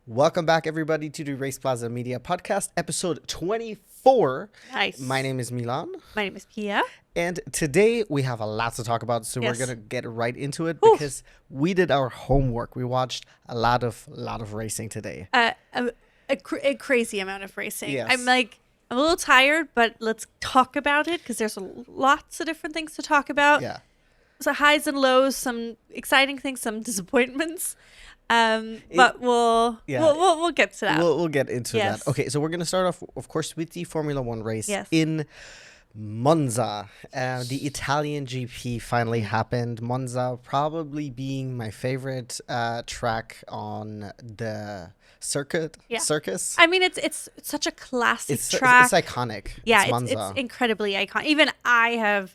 Welcome back, everybody, to the Race Plaza Media podcast, episode 24. Nice. My name is Milan. My name is Pia. And today we have a lot to talk about, so Yes. we're going to get right into it Oof. because we did our homework. We watched a lot of racing today. A crazy amount of racing. Yes. I'm a little tired, but let's talk about it because there's lots of different things to talk about. Yeah. So highs and lows, some exciting things, some disappointments. But we'll get to that. We'll get into Yes. that. Okay, so we're going to start off, of course, with the Formula One race Yes. in Monza. The ItalianGP finally happened. Monza probably being my favorite track on the circus. I mean, it's such a classic It's track. It's iconic. Yeah, it's Monza. it's incredibly iconic. Even I have,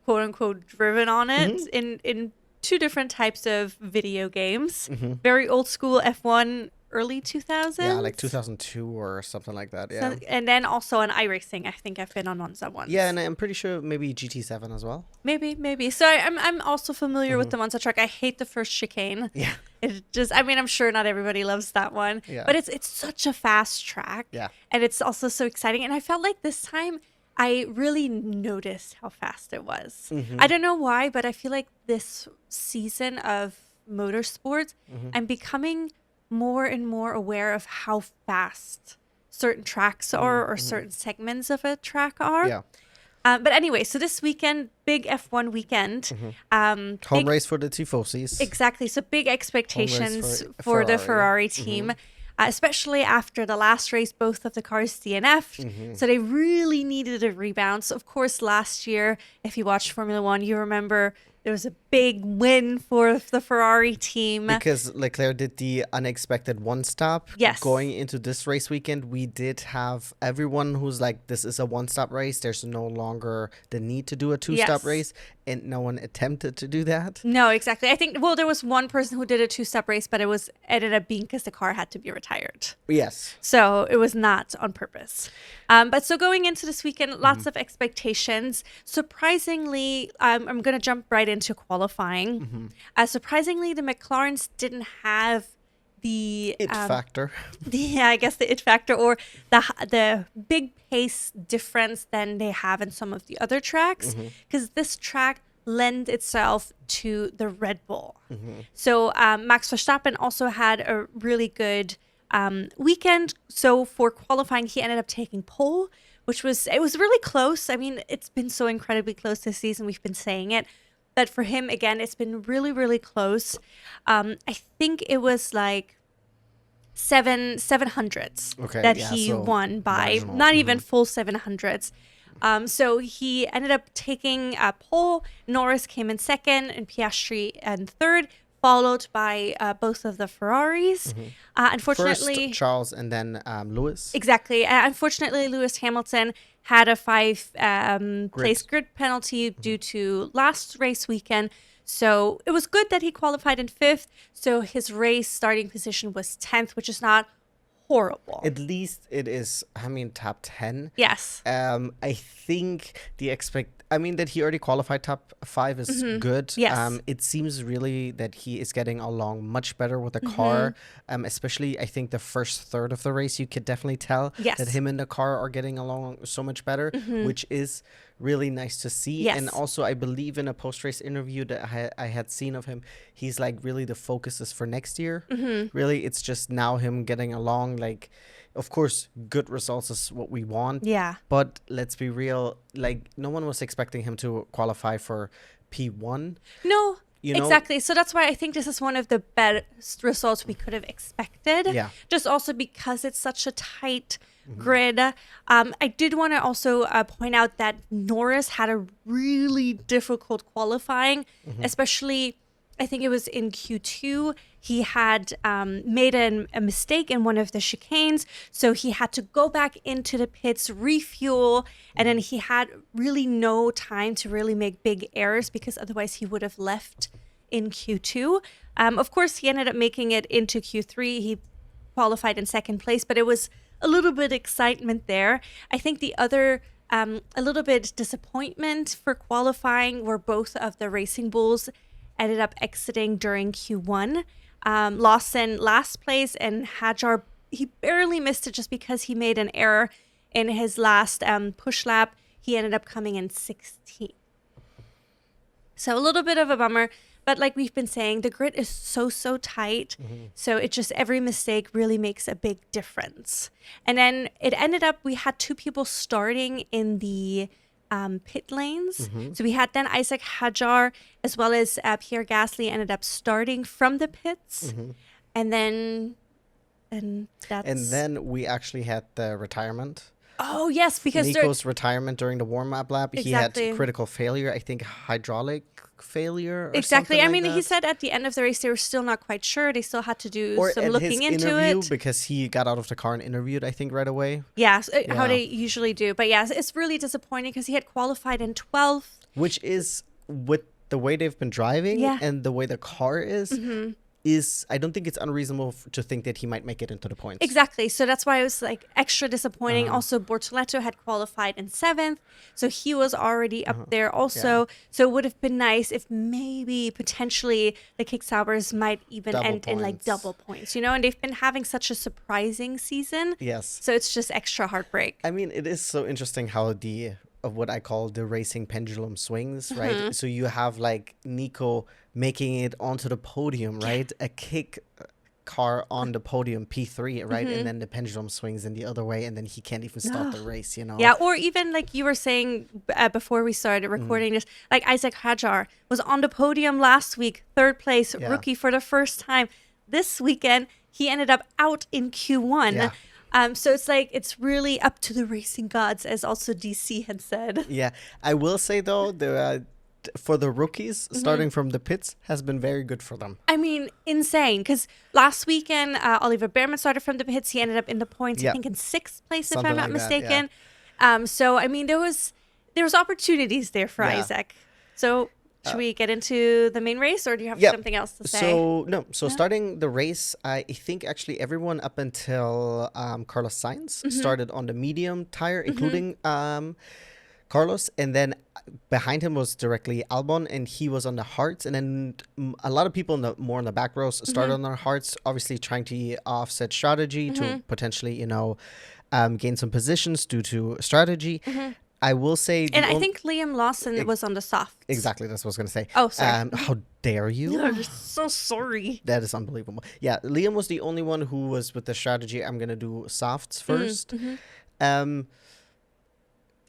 quote unquote, driven on it in two different types of video games. Very old school F1, early 2000s. Yeah, like 2002 or something like that. Yeah. And then also on iRacing. I think I've been on Monza once. Yeah, and I'm pretty sure maybe GT7 as well. Maybe. So I'm also familiar with the Monza track. I hate the first chicane. Yeah. I'm sure not everybody loves that one. Yeah. But it's such a fast track. Yeah. And it's also so exciting. And I felt like this time I really noticed how fast it was. I don't know why, but I feel like this season of motorsports, I'm becoming more and more aware of how fast certain tracks are or certain segments of a track are. Yeah. But anyway, so this weekend, big F1 weekend. Home race for the Tifosis. Exactly. So big expectations for for the Ferrari. Ferrari team, especially after the last race, both of the cars DNF'd. So they really needed a rebound. So, of course, last year, if you watched Formula One, you remember there was a big win for the Ferrari team. Because Leclerc did the unexpected one stop. Yes. Going into this race weekend, we did have everyone who's like, this is a one stop race. There's no longer the need to do a two stop Yes. race. And no one attempted to do that. No, exactly. I think, there was one person who did a two-step race, but it ended up being because the car had to be retired. Yes. So it was not on purpose. But so going into this weekend, lots of expectations. Surprisingly, I'm going to jump right into qualifying. Surprisingly, the McLarens didn't have the It factor. I guess the it factor or the big pace difference than they have in some of the other tracks, because this track lend itself to the Red Bull. So Max Verstappen also had a really good weekend. So for qualifying, he ended up taking pole, it was really close. I mean, it's been so incredibly close this season. We've been saying it. But for him, again, it's been really, really close. I think it was like 700s that he so won by, marginal. not even full 700s. So he ended up taking a pole. Norris came in second and Piastri in third, followed by both of the Ferraris. Unfortunately, First Charles and then Lewis. exactly. Unfortunately, Lewis Hamilton had a 5-place grid penalty due to last race weekend. So it was good that he qualified in 5th. So his race starting position was 10th, which is not horrible. At least it is, top 10. Yes. I think that he already qualified top 5 is good. Yes. It seems really that he is getting along much better with the car. Especially, I think the first third of the race, you could definitely tell Yes. that him and the car are getting along so much better, which is really nice to see. Yes. And also, I believe in a post-race interview that I had seen of him, he's like, really the focus is for next year. Really, it's just now him getting along. Like, of course, good results is what we want. Yeah. But let's be real, like, no one was expecting him to qualify for P1. No, You know? exactly. So that's why I think this is one of the best results we could have expected. Yeah. Just also because it's such a tight grid. I did want to also point out that Norris had a really difficult qualifying, especially I think it was in Q2. He had made a mistake in one of the chicanes. So he had to go back into the pits, refuel, and then he had really no time to really make big errors because otherwise he would have left in Q2. Of course, he ended up making it into Q3. He qualified in second place, but it was a little bit excitement there. I think the other a little bit disappointment for qualifying were both of the Racing Bulls ended up exiting during Q1. Lawson last place, and Hadjar, he barely missed it just because he made an error in his last push lap. He ended up coming in 16th. So a little bit of a bummer. But like we've been saying, the grid is so tight. So it just, every mistake really makes a big difference. And then it ended up, we had 2 people starting in the pit lanes. So we had then Isaac Hadjar as well as Pierre Gasly ended up starting from the pits. And then we actually had the retirement. Oh, yes, because Nico's retirement during the warm-up lap. Exactly. He had critical failure, I think hydraulic failure or exactly. something I mean, like he that. said at the end of the race they were still not quite sure. They still had to do some at looking his into interview, it. because he got out of the car and interviewed, I think, right away. Yeah, how they usually do. But yeah, it's really disappointing because he had qualified in 12th. Which is, with the way they've been driving and the way the car is I don't think it's unreasonable to think that he might make it into the points. Exactly. So that's why it was like extra disappointing. Also, Bortoletto had qualified in 7th. So he was already up there also. Yeah. So it would have been nice if maybe potentially the Kick-Saubers might even end in like double points, you know? And they've been having such a surprising season. Yes. So it's just extra heartbreak. I mean, it is so interesting how of what I call the racing pendulum swings, right? So you have like Nico making it onto the podium, right? A kick car on the podium, P3, right? And then the pendulum swings in the other way, and then he can't even start the race, you know? Yeah, or even like you were saying before we started recording this, like Isaac Hadjar was on the podium last week, 3rd place, rookie for the first time. This weekend, he ended up out in Q1. Yeah. So it's like, it's really up to the racing gods, as also DC had said. Yeah. I will say, though, for the rookies, starting from the pits has been very good for them. I mean, insane. Because last weekend, Oliver Behrman started from the pits. He ended up in the points, I think, in 6th place, if I'm not mistaken. So, I mean, there was opportunities there for Isaac. So... Should we get into the main race, or do you have something else to say? So starting the race, I think actually everyone up until Carlos Sainz started on the medium tire, including Carlos, and then behind him was directly Albon, and he was on the hards, and then a lot of people more in the back rows started on their hards, obviously trying to offset strategy to potentially, gain some positions due to strategy. I will say... And I think Liam Lawson was on the soft. Exactly, that's what I was going to say. Oh, sorry. How dare you? I'm just so sorry. That is unbelievable. Yeah, Liam was the only one who was with the strategy, I'm going to do softs first. I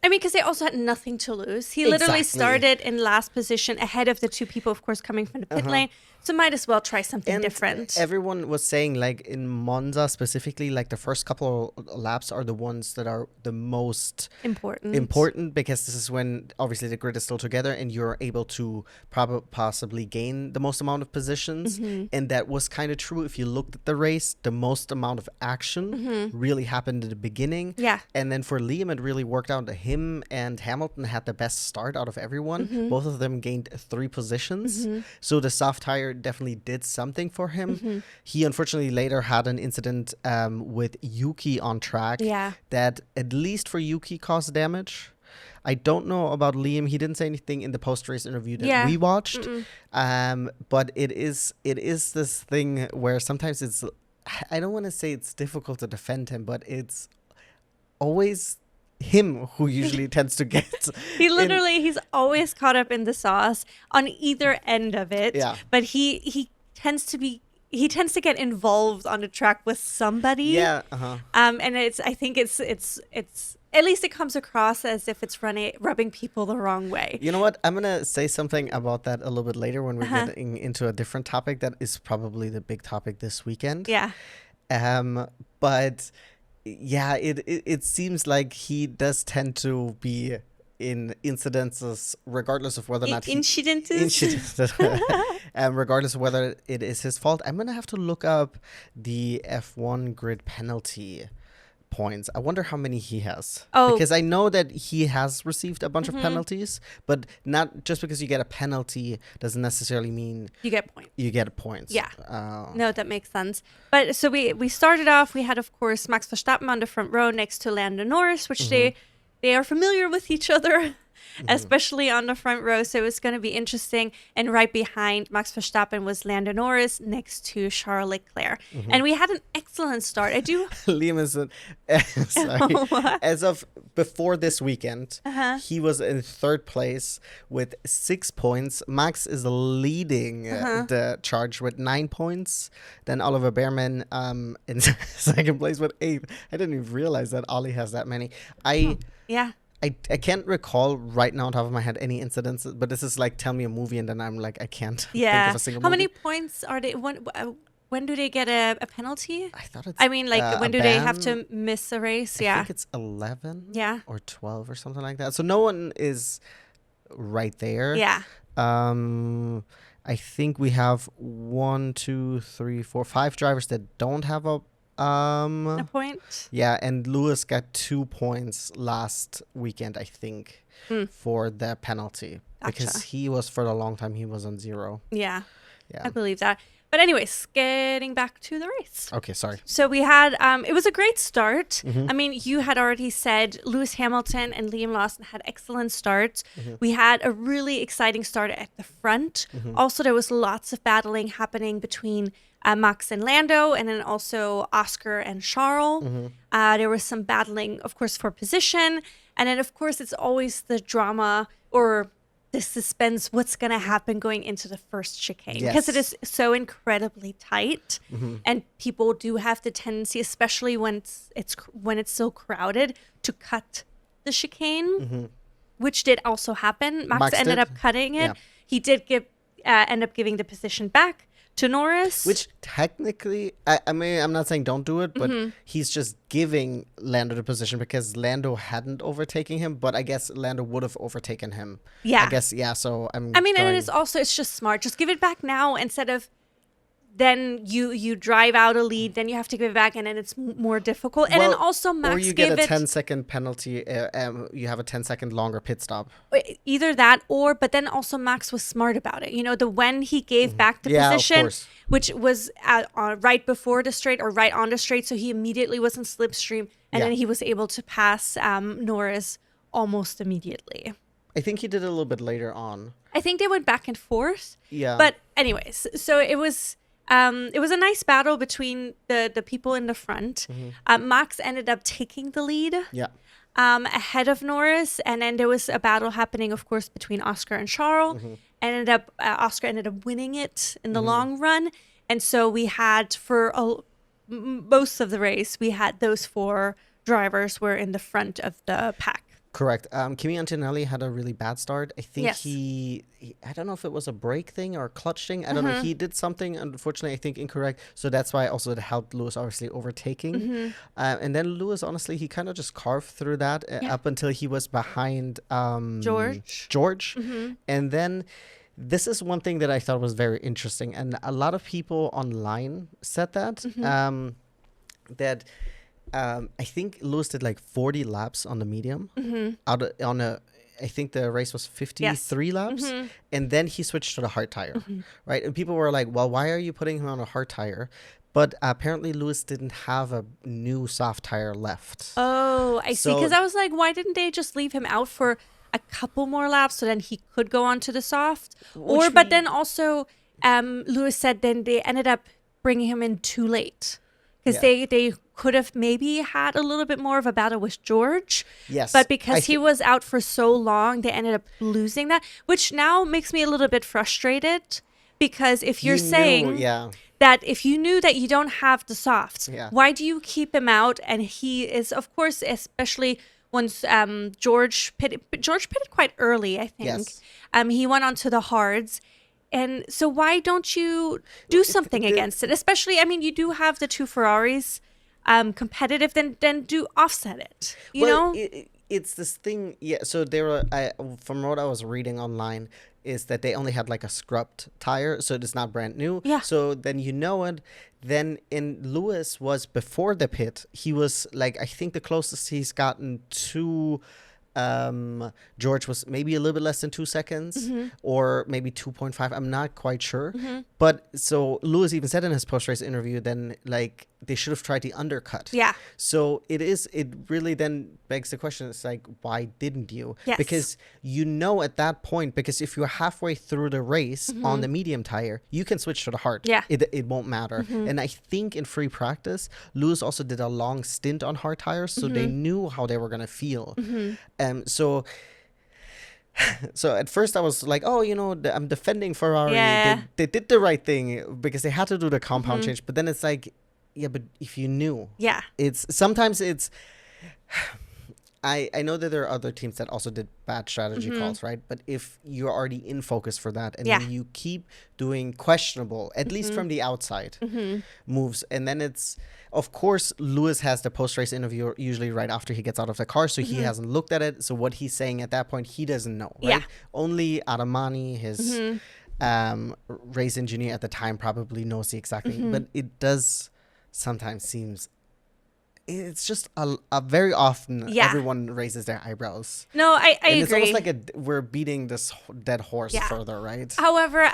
mean, because they also had nothing to lose. He literally started in last position ahead of the 2 people, of course, coming from the pit lane. So might as well try something different. Everyone was saying, like, in Monza specifically, like, the first couple of laps are the ones that are the most important, because this is when, obviously, the grid is still together and you're able to possibly gain the most amount of positions. And that was kind of true. If you looked at the race, the most amount of action really happened at the beginning. Yeah. And then for Liam, it really worked out. Him and Hamilton had the best start out of everyone. Both of them gained 3 positions. So the soft tire definitely did something for him. He unfortunately later had an incident with Yuki on track that, at least for Yuki, caused damage. I don't know about Liam. He didn't say anything in the post-race interview that we watched. But it is this thing where sometimes it's, I don't want to say it's difficult to defend him, but it's always him who usually tends to get... He's always caught up in the sauce on either end of it. Yeah. But he tends to get involved on the track with somebody. Yeah. And I think it's at least it comes across as if it's rubbing people the wrong way. You know what? I'm going to say something about that a little bit later when we're getting into a different topic that is probably the big topic this weekend. Yeah. But yeah, it seems like he does tend to be in incidences, regardless of whether or not regardless of whether it is his fault. I'm gonna have to look up the F1 grid penalty points. I wonder how many he has. Because I know that he has received a bunch of penalties, but not just because you get a penalty doesn't necessarily mean you get points. You get points. Yeah. No, that makes sense. But so we started off, we had, of course, Max Verstappen on the front row next to Lando Norris, which they they are familiar with each other, especially on the front row. So it was going to be interesting. And right behind Max Verstappen was Lando Norris next to Charles Leclerc. And we had an excellent start. I do. Liam is as of before this weekend, he was in third place with 6 points. Max is leading the charge with 9 points. Then Oliver Behrman in second place with 8. I didn't even realize that Ollie has that many. Yeah. I can't recall right now on top of my head any incidents, but this is like tell me a movie and then I'm like I can't think of a single How movie. many points are they? When do they get a penalty? I thought it's I mean, like when do they have to miss a race? I think it's 11 or 12 or something like that. So no one is right there. Yeah. I think we have 1, 2, 3, 4, 5 drivers that don't have a point. Yeah, and Lewis got 2 points last weekend, I think, for the penalty. Gotcha. Because he was, for a long time, he was on 0. Yeah. Yeah. I believe that. But anyways, getting back to the race. Okay, sorry. So we had, it was a great start. I mean, you had already said Lewis Hamilton and Liam Lawson had excellent starts. We had a really exciting start at the front. Also, there was lots of battling happening between Max and Lando, and then also Oscar and Charles. There was some battling, of course, for position. And then, of course, it's always the drama or the suspense, what's going to happen going into the first chicane. Because it is so incredibly tight. And people do have the tendency, especially when it's so crowded, to cut the chicane, which did also happen. Max ended up cutting it. Yeah. He did end up giving the position back to Norris. Which technically, I mean, I'm not saying don't do it, but he's just giving Lando the position because Lando hadn't overtaken him, but I guess Lando would have overtaken him. Yeah. I guess, so I mean, and it's just smart. Just give it back now instead of then you drive out a lead, then you have to give it back, and then it's more difficult. And then also Max, or you get a 10-second penalty. You have a 10-second longer pit stop. Either that, but then also Max was smart about it. You know, when he gave back the position, which was right before the straight or right on the straight, so he immediately was in slipstream, and then he was able to pass Norris almost immediately. I think he did it a little bit later on. I think they went back and forth. Yeah. But anyways, so it was a nice battle between the people in the front. Max ended up taking the lead ahead of Norris. And then there was a battle happening, of course, between Oscar and Charles. Oscar ended up winning it in the long run. And so we had, for most of the race, we had those 4 drivers were in the front of the pack. Correct. Kimi Antonelli had a really bad start. I think he I don't know if it was a brake thing or a clutch thing. I don't know. He did something, unfortunately, I think incorrect. So that's why also it helped Lewis obviously overtaking. And then Lewis, honestly, he kind of just carved through that up until he was behind George. And then this is one thing that I thought was very interesting. And a lot of people online said that, I think Lewis did like 40 laps on the medium. I think the race was 53 laps. And then he switched to the hard tire, right? And people were like, well, why are you putting him on a hard tire? But apparently Lewis didn't have a new soft tire left. Oh, I see. Because I was like, why didn't they just leave him out for a couple more laps so then he could go on to the soft? But then also Lewis said then they ended up bringing him in too late. Because they could have maybe had a little bit more of a battle with George. Yes. But because he was out for so long, they ended up losing that, which now makes me a little bit frustrated. Because if you're saying that if you knew that you don't have the softs, why do you keep him out? And he is, of course, especially once George pitted quite early, I think. Yes. He went on to the hards. And so why don't you do something against it? Especially, I mean, you do have the 2 Ferraris competitive, then do offset it, you know? It's this thing, so they were, from what I was reading online, is that they only had like a scrubbed tire, so it is not brand new. Yeah. So then then in Lewis was before the pit, he was like, I think the closest he's gotten to George was maybe a little bit less than 2 seconds or maybe 2.5. I'm not quite sure. But so Lewis even said in his post-race interview, then like they should have tried the undercut. Yeah. So it really then begs the question. It's like, why didn't you? Yes. Because you know at that point, because if you're halfway through the race on the medium tire, you can switch to the hard. Yeah. It won't matter. And I think in free practice, Lewis also did a long stint on hard tires, so they knew how they were gonna feel. So at first I was like, oh, I'm defending Ferrari. Yeah. They did the right thing because they had to do the compound change. But then it's like, yeah, but if you knew, sometimes I know that there are other teams that also did bad strategy calls, right? But if you're already in focus for that, and then you keep doing questionable, at least from the outside, moves, and then it's, of course, Lewis has the post-race interview usually right after he gets out of the car, so he hasn't looked at it. So what he's saying at that point, he doesn't know, right? Yeah. Only Adamani, his race engineer at the time, probably knows the exact thing. But it does sometimes seems... It's just a very often everyone raises their eyebrows. No, I agree. It's almost like we're beating this dead horse further, right? However,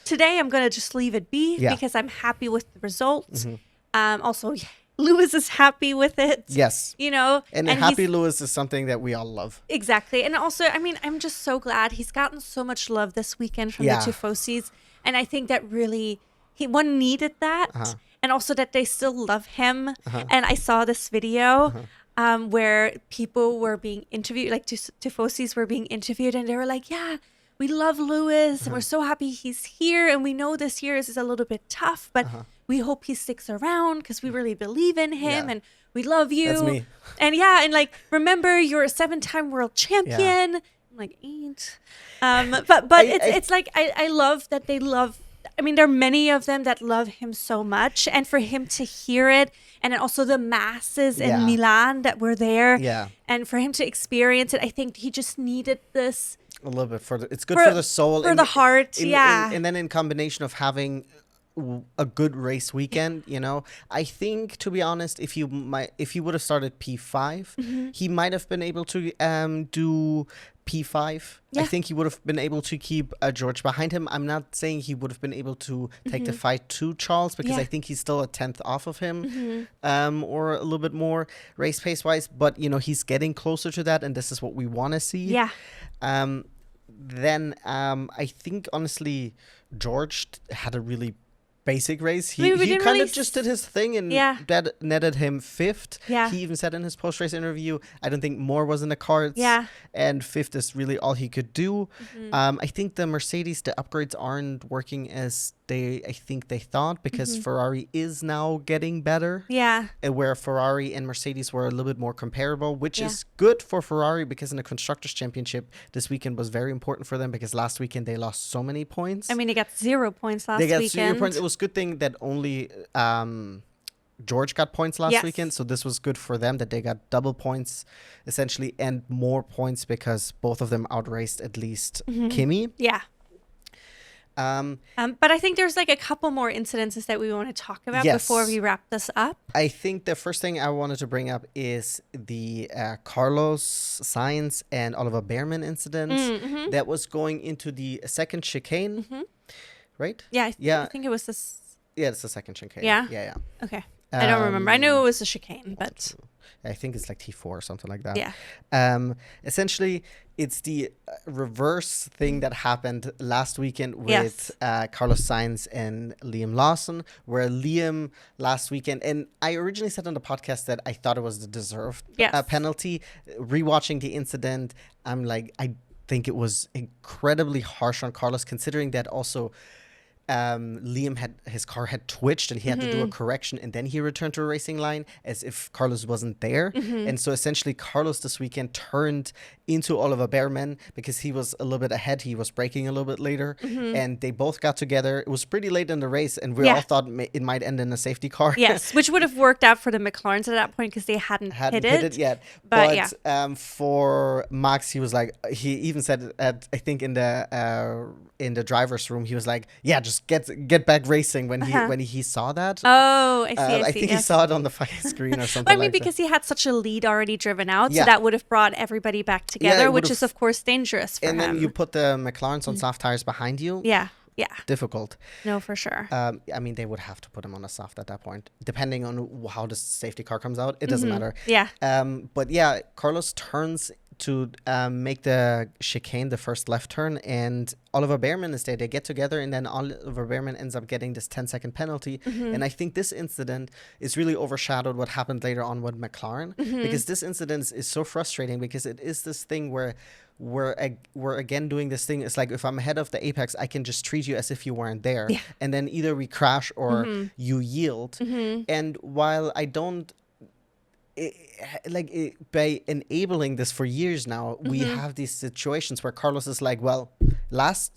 today I'm going to just leave it be because I'm happy with the results. Also, Lewis is happy with it. Yes. And happy Lewis is something that we all love. Exactly. And also, I'm just so glad he's gotten so much love this weekend from the Tifosis. And I think that really, one needed that. And also that they still love him. And I saw this video where people were being interviewed, like Tifosis were being interviewed, and they were like, yeah, we love Lewis, and we're so happy he's here, and we know this year is a little bit tough, but we hope he sticks around because we really believe in him, and we love you. That's me. And like, remember, you're a 7-time world champion. I'm like, 8. But it's like, I love that they love. I mean, there are many of them that love him so much, and for him to hear it, and also the masses in Milan that were there, and for him to experience it, I think he just needed this a little bit further. It's good for the soul, for the heart, and then in combination of having a good race weekend, I think, to be honest, if he would have started P5, he might have been able to do P5. I think he would have been able to keep George behind him. I'm not saying he would have been able to take the fight to Charles, because I think he's still a 10th off of him, or a little bit more race pace wise, but he's getting closer to that, and this is what we want to see. Then I think, honestly, George had a really basic race. He kind of just did his thing, and that netted him 5th. He even said in his post-race interview, I don't think more was in the cards. And 5th is really all he could do. I think the Mercedes, the upgrades aren't working as I think they thought, because Ferrari is now getting better. Where Ferrari and Mercedes were a little bit more comparable, which is good for Ferrari, because in the Constructors' Championship this weekend was very important for them, because last weekend they lost so many points. I mean, they got 0 points last weekend. They got 0 points. It was a good thing that only George got points last weekend, so this was good for them, that they got double points essentially, and more points because both of them outraced at least Kimi. But I think there's like a couple more incidences that we want to talk about before we wrap this up. I think the first thing I wanted to bring up is the Carlos Sainz and Oliver Bearman incident that was going into the second chicane, right? I think it was this. Yeah, it's the second chicane. Yeah. Okay. I don't remember. I knew it was a chicane, but I think it's like T4 or something like that. Essentially, it's the reverse thing that happened last weekend with Carlos Sainz and Liam Lawson, where Liam last weekend, and I originally said on the podcast that I thought it was the deserved penalty. Rewatching the incident, I'm like, I think it was incredibly harsh on Carlos, considering that also Liam his car had twitched, and he had to do a correction, and then he returned to a racing line as if Carlos wasn't there. And so essentially Carlos this weekend turned into Oliver Bearman because he was a little bit ahead. He was braking a little bit later, and they both got together. It was pretty late in the race, and we all thought it might end in a safety car. Yes, which would have worked out for the McLarens at that point because they hadn't hit it yet. But for Max, he was like, he even said I think in the driver's room, he was like, yeah, just get back racing when he saw that. Oh, I see. I think he saw it on the screen or something. But I mean, because he had such a lead already driven out, so that would have brought everybody back together, which is of course dangerous for him. And then you put the McLarens on soft tires behind you. Yeah. Yeah. difficult. No, for sure. I mean, they would have to put him on a soft at that point, depending on how the safety car comes out. It doesn't matter. Yeah. But yeah, Carlos turns to make the chicane, the first left turn, and Oliver Bearman is there. They get together, and then Oliver Bearman ends up getting this 10-second penalty. And I think this incident is really overshadowed what happened later on with McLaren, because this incident is so frustrating, because it is this thing where we're again doing this thing. It's like, if I'm ahead of the apex, I can just treat you as if you weren't there. Yeah. And then either we crash or you yield. And while I don't, by enabling this for years now, we have these situations where Carlos is like, well, last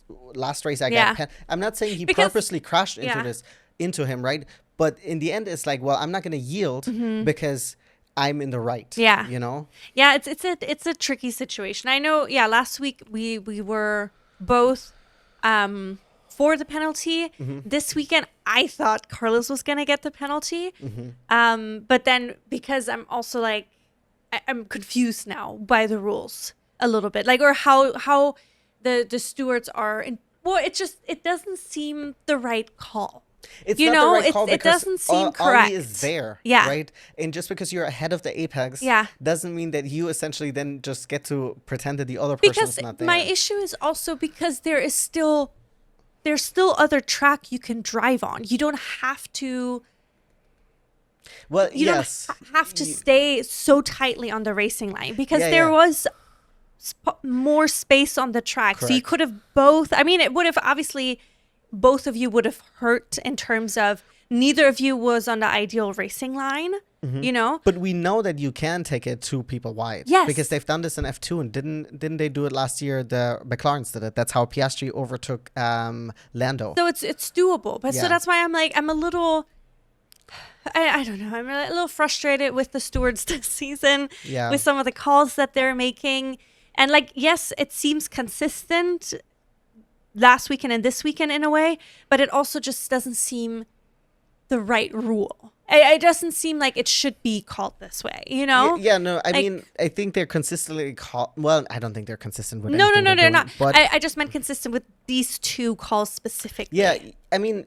race I got I'm not saying he purposely crashed into him, right? But in the end, it's like, well, I'm not going to yield because I'm in the right. Yeah. You know? Yeah, it's a tricky situation. I know, last week we were both for the penalty. This weekend, I thought Carlos was going to get the penalty. But then, because I'm also like, I'm confused now by the rules a little bit. Like, or how the stewards are. It doesn't seem the right call. It's not the right call it doesn't seem correct. Ollie is there, yeah, right? And just because you're ahead of the apex, doesn't mean that you essentially then just get to pretend that the other person is not there. My issue is also because there's still other track you can drive on. You don't have to. Well, you don't have to stay so tightly on the racing line, because there was more space on the track. Correct. So you could have both. I mean, it would have obviously. Both of you would have hurt in terms of neither of you was on the ideal racing line, you know? But we know that you can take it 2 people wide. Yes. Because they've done this in F2, and didn't they do it last year? The McLarens did it. That's how Piastri overtook Lando. So it's doable. But so that's why I'm a little... I don't know. I'm a little frustrated with the stewards this season, with some of the calls that they're making. And like, yes, it seems consistent last weekend and this weekend in a way, but it also just doesn't seem the right rule. It doesn't seem like it should be called this way, you know? Yeah, no, I mean, I think they're consistently called. Well, I don't think they're consistent with No, anything they're not. But I just meant consistent with these 2 calls specifically. Yeah, I mean,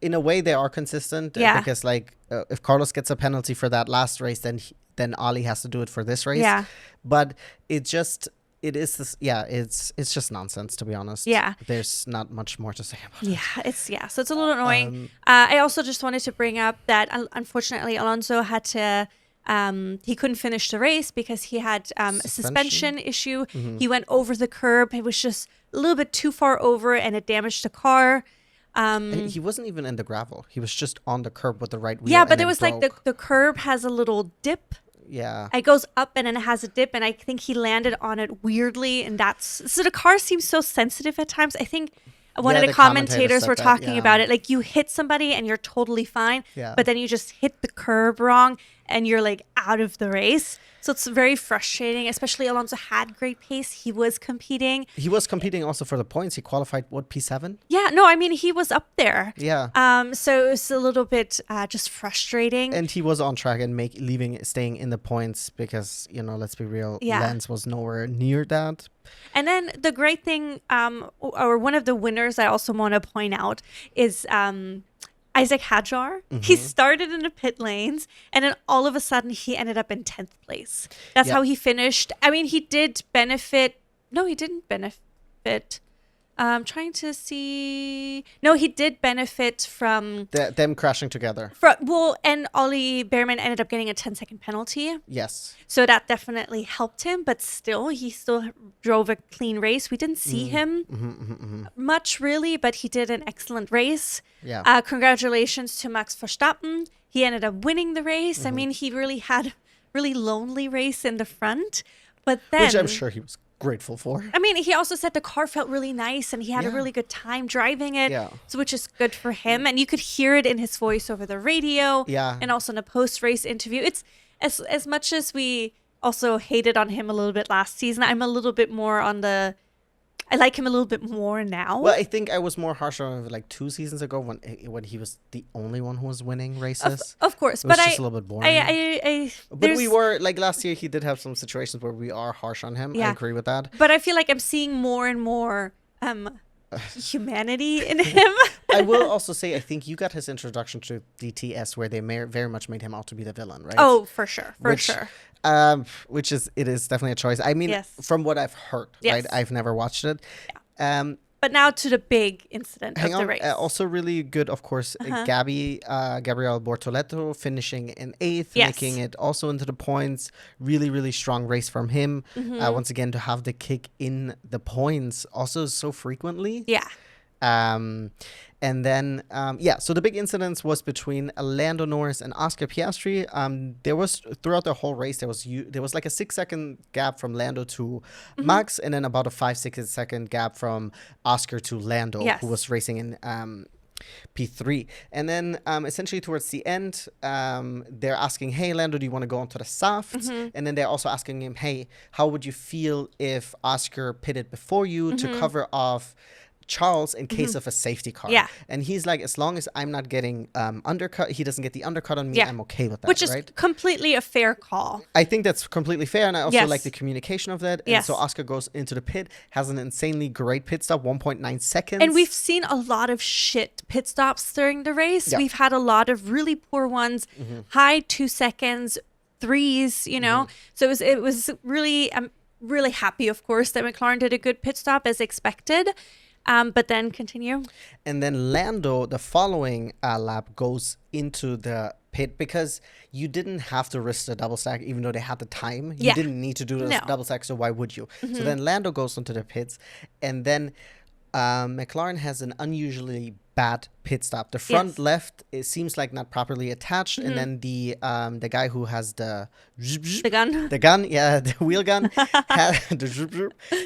in a way they are consistent. Because like, if Carlos gets a penalty for that last race, then Ollie has to do it for this race. Yeah. But it is this, it's just nonsense, to be honest. Yeah. There's not much more to say about it. So it's a little annoying. I also just wanted to bring up that unfortunately Alonso had to, he couldn't finish the race because he had a suspension issue. He went over the curb. It was just a little bit too far over, and it damaged the car. And he wasn't even in the gravel. He was just on the curb with the right wheel. Yeah, but it was like the curb has a little dip. Yeah. It goes up and then it has a dip, and I think he landed on it weirdly, and so the car seems so sensitive at times. I think one of the commentators were talking about it. Like, you hit somebody and you're totally fine, but then you just hit the curb wrong and you're like out of the race. So it's very frustrating, especially Alonso had great pace. He was competing. He was competing also for the points. He qualified, P7? Yeah, no, I mean, he was up there. Yeah. So it was a little bit just frustrating. And he was on track and staying in the points because, let's be real, Lance was nowhere near that. And then the great thing, or one of the winners I also want to point out is Isaac Hadjar. He started in the pit lanes, and then all of a sudden he ended up in 10th place. That's how he finished. I mean, he did benefit. No, he didn't benefit. I'm trying to see. No, he did benefit from them crashing together. And Ollie Bearman ended up getting a 10-second penalty. Yes. So that definitely helped him, but he still drove a clean race. We didn't see him much, really, but he did an excellent race. Yeah. Congratulations to Max Verstappen. He ended up winning the race. I mean, he really had a really lonely race in the front, but then... Which I'm sure he was grateful for. I mean, he also said the car felt really nice and he had a really good time driving it, so which is good for him. And you could hear it in his voice over the radio, and also in a post-race interview. It's as much as we also hated on him a little bit last season, I'm a little bit more on the... I like him a little bit more now. Well, I think I was more harsh on him like 2 seasons ago when he was the only one who was winning races. Of course, it was just a little bit boring. But we were like last year. He did have some situations where we are harsh on him. I agree with that. But I feel like I'm seeing more and more humanity in him. I will also say, I think you got his introduction to DTS where they very much made him out to be the villain, right? Oh, for sure. Which it is definitely a choice. I mean, Yes. from what I've heard, right? I've never watched it. But now to the big incident Hang of the on. race. Also really good, of course, Gabriel Bortoleto finishing in 8th, Yes. making it also into the points. Really, really strong race from him. Once again, to have the kick in the points also so frequently. Yeah. And then, so the big incidents was between Lando Norris and Oscar Piastri. There was, throughout the whole race, there was like a 6-second gap from Lando to Max, and then about a 5-6 second gap from Oscar to Lando, Yes. who was racing in P3. And then essentially towards the end, they're asking, hey, Lando, do you want to go onto the softs? And then they're also asking him, hey, how would you feel if Oscar pitted before you to cover off Charles in case of a safety car? Yeah. And he's like, as long as I'm not getting undercut, he doesn't get the undercut on me, Yeah. I'm okay with that, Which is right? completely a fair call. I think that's completely fair, and I also Yes. like the communication of that. And Yes. so Oscar goes into the pit, has an insanely great pit stop, 1.9 seconds. And we've seen a lot of shit pit stops during the race. Yeah. We've had a lot of really poor ones, high 2 seconds, 3s, you know. So it was really, I'm really happy, of course, that McLaren did a good pit stop as expected. But then continue. And then Lando, the following lap, goes into the pit because you didn't have to risk the double stack, even though they had the time. You Yeah. didn't need to do the No. double stack, so why would you? So then Lando goes into the pits, and then McLaren has an unusually bad pit stop. The front Yes. left, it seems like not properly attached, and then the guy who has The gun. the gun, the wheel gun,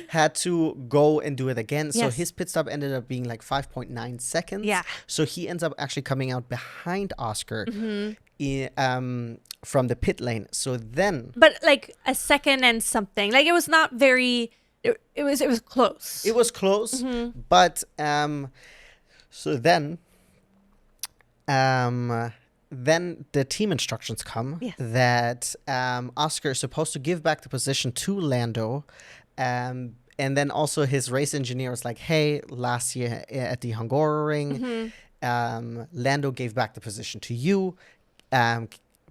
had to go and do it again. So Yes. his pit stop ended up being like 5.9 seconds. Yeah. So he ends up actually coming out behind Oscar from the pit lane. So then But like a second and something. Like it was not very, it was close. it was close, but so then the team instructions come Yes. that Oscar is supposed to give back the position to Lando. And then also his race engineer was like, hey, last year at the Hungaroring, Lando gave back the position to you.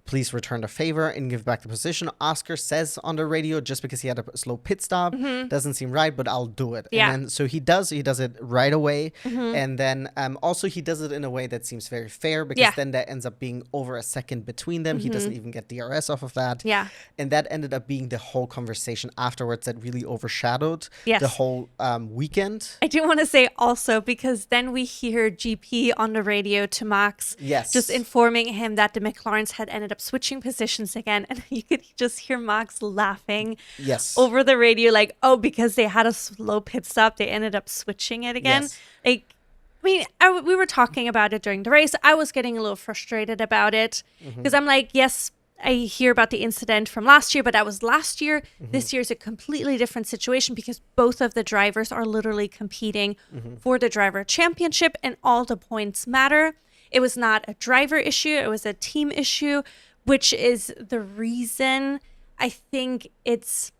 Please return the favor and give back the position. Oscar says on the radio, just because he had a slow pit stop, doesn't seem right, but I'll do it. Yeah. And then so he does it right away. And then also he does it in a way that seems very fair, because Yeah. then that ends up being over a second between them. He doesn't even get DRS off of that. Yeah. And that ended up being the whole conversation afterwards that really overshadowed Yes. the whole weekend. I do want to say also, because then we hear GP on the radio to Max, Yes. just informing him that the McLarens had ended up switching positions again. And you could just hear Max laughing Yes. over the radio, like, oh, because they had a slow pit stop, they ended up switching it again. Yes. Like, I mean, we were talking about it during the race. I was getting a little frustrated about it because I'm like, yes, I hear about the incident from last year, but that was last year. This year is a completely different situation because both of the drivers are literally competing for the driver championship and all the points matter. It was not a driver issue. It was a team issue, which is the reason I think it's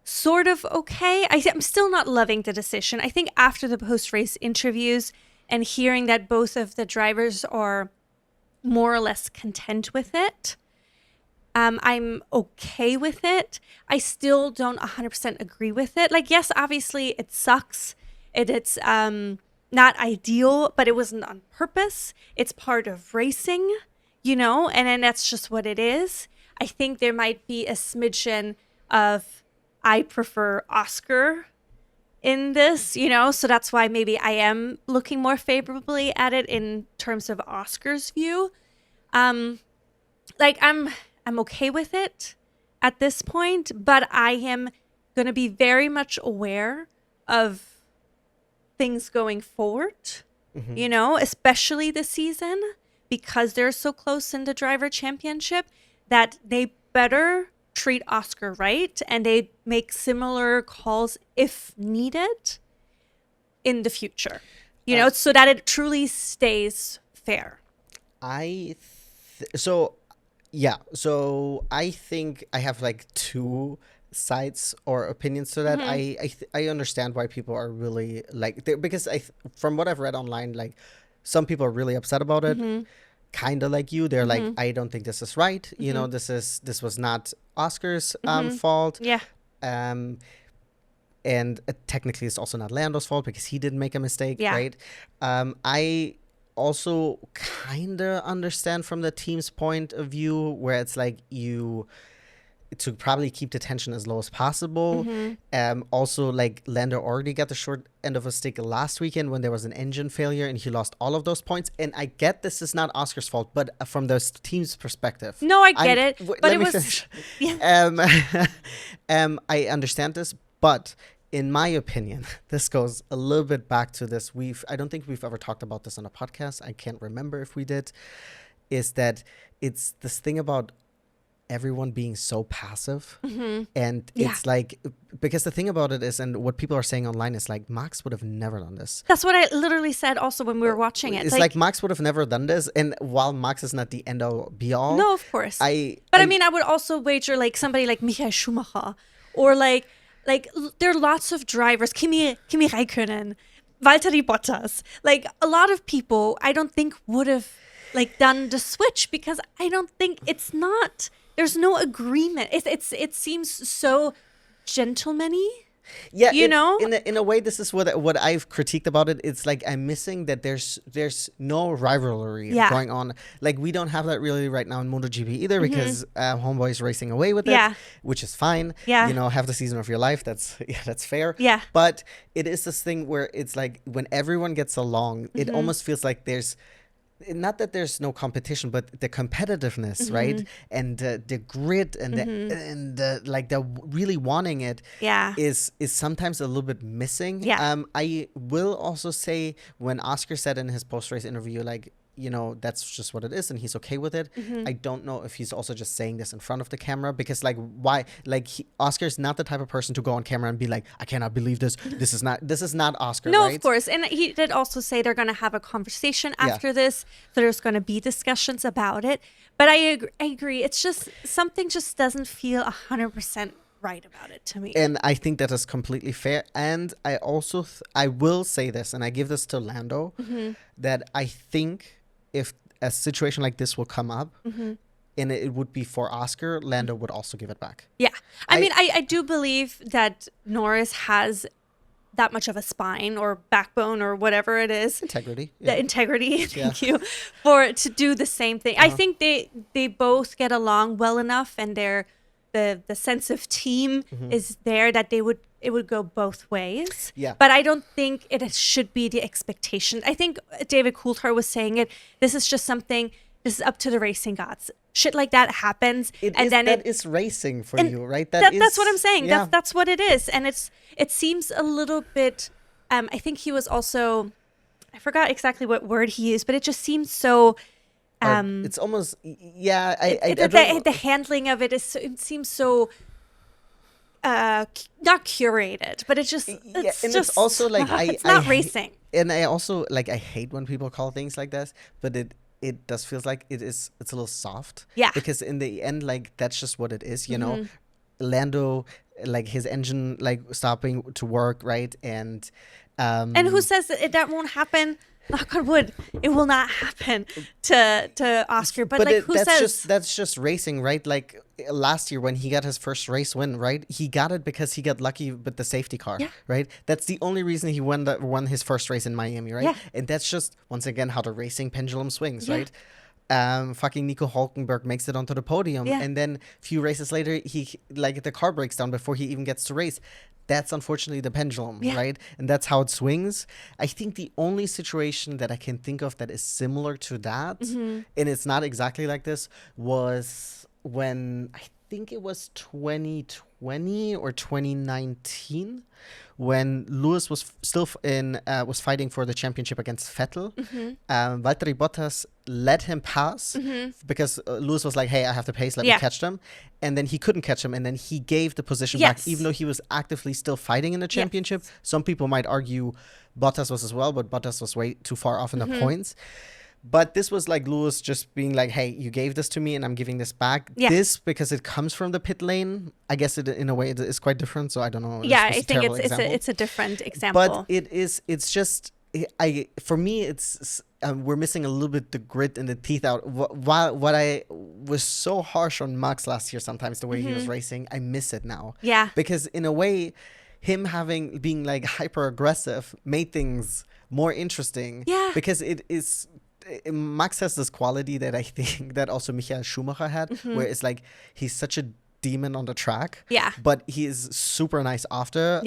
sort of okay. I'm still not loving the decision. I think after the post-race interviews and hearing that both of the drivers are more or less content with it, I'm okay with it. I still don't 100% agree with it. Like, yes, obviously it sucks. It's not ideal, but it wasn't on purpose. It's part of racing, you know, and then that's just what it is. I think there might be a smidgen of I prefer Oscar in this, you know, so that's why maybe I am looking more favorably at it in terms of Oscar's view. Like I'm okay with it at this point, but I am going to be very much aware of things going forward, you know, especially this season, because they're so close in the driver championship, that they better treat Oscar right and they make similar calls if needed in the future, you know, so that it truly stays fair. So I think I have like two sides or opinions to that. I understand why people are really like, because from what I've read online, like some people are really upset about it. Kind of like you, they're like, I don't think this is right. You know, this was not Oscar's fault. Yeah. And technically it's also not Lando's fault because he didn't make a mistake, Yeah. right? I also kind of understand from the team's point of view where it's like to probably keep the tension as low as possible. Also, like, Lando already got the short end of a stick last weekend when there was an engine failure and he lost all of those points. And I get this is not Oscar's fault, but from the team's perspective. No, I get it. But it was... Yeah. I understand this, but in my opinion, this goes a little bit back to this. I don't think we've ever talked about this on a podcast. I can't remember if we did. Is that it's this thing about everyone being so passive. And it's like, because the thing about it is, and what people are saying online is like, Max would have never done this. That's what I literally said also when we were watching it. It's like Max would have never done this. And while Max is not the end all be all. No, of course. I mean, I would also wager like somebody like Michael Schumacher, or like there are lots of drivers, Kimi Räikkönen, Valtteri Bottas, like a lot of people I don't think would have like done the switch, because I don't think there's no agreement. It seems so gentleman-y. Yeah, you know, in a way, this is what I've critiqued about it. It's like I'm missing that there's no rivalry going on. Like, we don't have that really right now in MotoGP either, because Homeboy is racing away with it, which is fine. Yeah, you know, have the season of your life. That's fair. Yeah, but it is this thing where it's like when everyone gets along, it almost feels like there's. Not that there's no competition, but the competitiveness, right? And the grit and the like, the really wanting it is sometimes a little bit missing. Yeah. I will also say, when Oscar said in his post-race interview, like, you know, that's just what it is and he's okay with it. I don't know if he's also just saying this in front of the camera, because like, why? Like, Oscar's not the type of person to go on camera and be like, I cannot believe this. This is not Oscar, no, right? of course. And he did also say they're going to have a conversation after this. So there's going to be discussions about it. But I agree. It's just, something just doesn't feel 100% right about it to me. And I think that is completely fair. And I also, I will say this, and I give this to Lando, that I think if a situation like this will come up and it would be for Oscar, Lando would also give it back. Yeah. I mean, I do believe that Norris has that much of a spine or backbone or whatever it is. Integrity. The integrity, thank you, to do the same thing. I think they both get along well enough, and the sense of team is there that it would go both ways. Yeah. But I don't think it should be the expectation. I think David Coulthard was saying it. This is just something, this is up to the racing gods. Shit like that happens. That is racing for you, right? That's what I'm saying. Yeah. That's what it is. And it seems a little bit, I think he was also, I forgot exactly what word he used, but it just seems so... it's almost, the handling of it seems so not curated, but it's just also like it's not racing. And I also like, I hate when people call things like this, but it does feels like it's a little soft. Yeah. Because in the end, like, that's just what it is, you know. Lando, like, his engine like stopping to work, right? And who says that won't happen? Knock on wood, it will not happen to Oscar. But like, who says? That's just racing, right? Like, last year when he got his first race win, right? He got it because he got lucky with the safety car, right? That's the only reason he won his first race in Miami, right? Yeah. And that's just, once again, how the racing pendulum swings, right? Fucking Nico Hulkenberg makes it onto the podium, and then a few races later, the car breaks down before he even gets to race. That's unfortunately the pendulum, right? And that's how it swings. I think the only situation that I can think of that is similar to that, and it's not exactly like this, was when I think it was 2020 or 2019, when Lewis was still was fighting for the championship against Vettel. Valtteri Bottas let him pass because Lewis was like, hey, I have the pace, let me catch them. And then he couldn't catch him, and then he gave the position back, even though he was actively still fighting in the championship. Some people might argue Bottas was as well, but Bottas was way too far off in the points. But this was like Lewis just being like, hey, you gave this to me and I'm giving this back. Yeah. This, because it comes from the pit lane, I guess it in a way it is quite different. So I don't know. Yeah, I think it's a different example. But it's just, for me, it's we're missing a little bit the grit and the teeth out. What I was so harsh on Max last year, sometimes the way he was racing, I miss it now. Yeah. Because in a way, him being like hyper aggressive made things more interesting. Yeah. Because Max has this quality that I think that also Michael Schumacher had, where it's like he's such a demon on the track. Yeah. But he is super nice after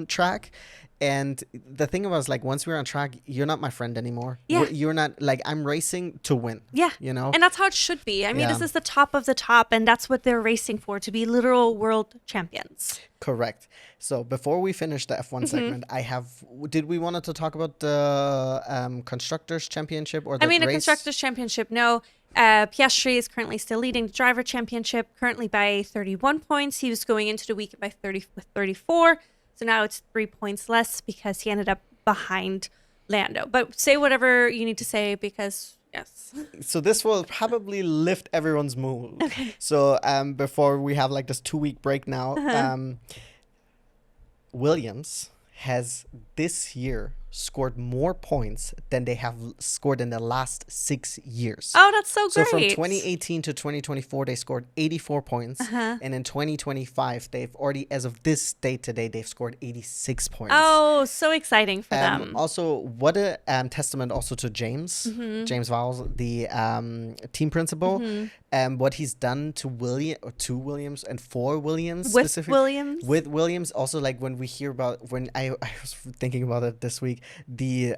track. And the thing was, like, once we're on track, you're not my friend anymore. Yeah. You're not, like, I'm racing to win. Yeah. You know? And that's how it should be. I mean, this is the top of the top, and that's what they're racing for, to be literal world champions. Correct. So before we finish the F1 segment, did we want to talk about the Constructors' Championship or the race? The Constructors' Championship, no. Piastri is currently still leading the Driver Championship, currently by 31 points. He was going into the weekend by 34. So now it's 3 points less because he ended up behind Lando. But say whatever you need to say because, yes. So this will probably lift everyone's mood. Okay. So before we have like this 2-week break now, Williams has this year scored more points than they have scored in the last 6 years. Oh, that's so So great. from 2018 to 2024, they scored 84 points. And in 2025, they've already, as of this date today, they've scored 86 points. Oh, so exciting for them. Also, what a testament also to James Vowles, the team principal, what he's done to Williams and for Williams with Williams. Also, like when we hear about, when I was thinking about it this week, the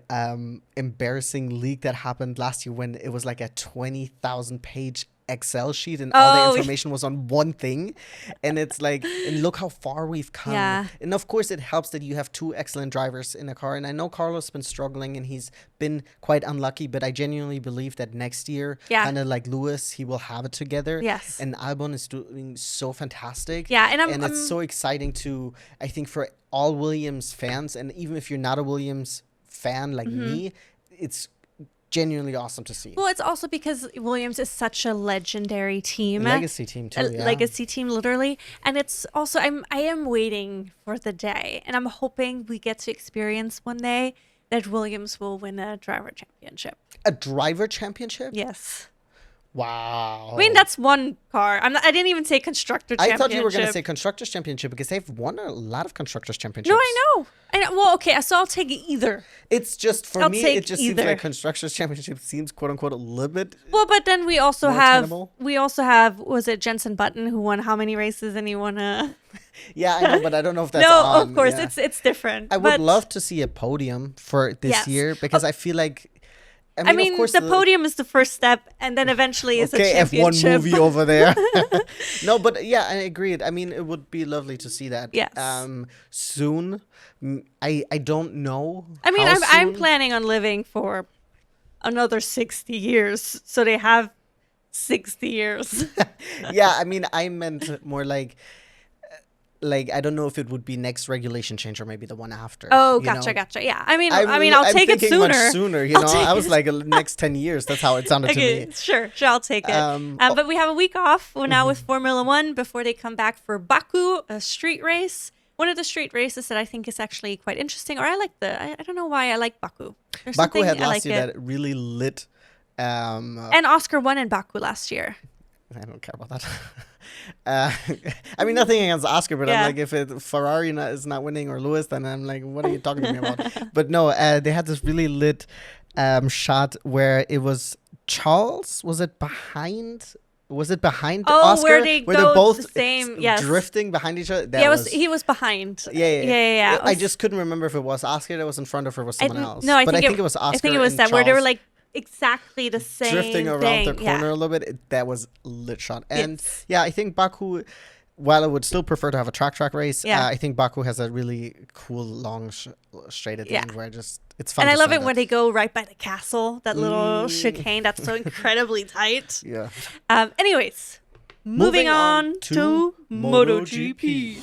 embarrassing leak that happened last year when it was like a 20,000 page Excel sheet and all the information was on one thing, and it's like, and look how far we've come. And of course it helps that you have two excellent drivers in a car, and I know Carlos has been struggling and he's been quite unlucky, but I genuinely believe that next year, kind of like Lewis, he will have it together. Yes. And Albon is doing so fantastic. And it's so exciting to, I think, for all Williams fans, and even if you're not a Williams fan like me, it's genuinely awesome to see. Well, it's also because Williams is such a legendary team. Legacy team too, Legacy team, literally. And it's also, I am waiting for the day, and I'm hoping we get to experience one day that Williams will win a driver championship. A driver championship? Yes. Wow. I mean, that's one car. I didn't even say constructor championship. I thought you were going to say constructors championship because they've won a lot of constructors championships. No, I know. Well, okay, so I'll take either. It's just, for me, it just seems like constructors championship seems, quote unquote, a little bit. Well, but then we also have, was it Jenson Button who won how many races and he won a... Yeah, I know, but I don't know if that's No, of course, it's different. I would love to see a podium for this year because I feel like, I mean, of course, the podium is the first step, and then eventually is a championship. F1 movie over there. No, but yeah, I agree. I mean, it would be lovely to see that. Yes. Soon. I don't know. I mean, I'm planning on living for another 60 years, so they have 60 years. Yeah, I mean, I meant more like I don't know if it would be next regulation change or maybe the one after. Oh, gotcha. Yeah, I mean, I'll take it sooner. Much sooner, you know. I was like, next 10 years. That's how it sounded to me. Sure, I'll take it. But we have a week off now with Formula One before they come back for Baku, a street race. One of the street races that I think is actually quite interesting, or I like I don't know why I like Baku. Baku had last year that really lit. And Oscar won in Baku last year. I don't care about that. I mean, nothing against Oscar, but I'm like, if Ferrari is not winning or Lewis, then I'm like, what are you talking to me about? But no, they had this really lit shot where it was Charles. Was it behind Oscar? Where they're both the same, drifting behind each other? He was behind. Yeah. I just couldn't remember if it was Oscar that was in front of her or was someone else. No, I think it was Oscar. I think it was that, where they were like, exactly the same drifting around the corner a little bit. That was a lit shot. And I think Baku, while I would still prefer to have a track race, I think Baku has a really cool long straight at the end where it's fun. And I love it when they go right by the castle, that little chicane that's so incredibly tight. Yeah. Anyways, moving on to MotoGP.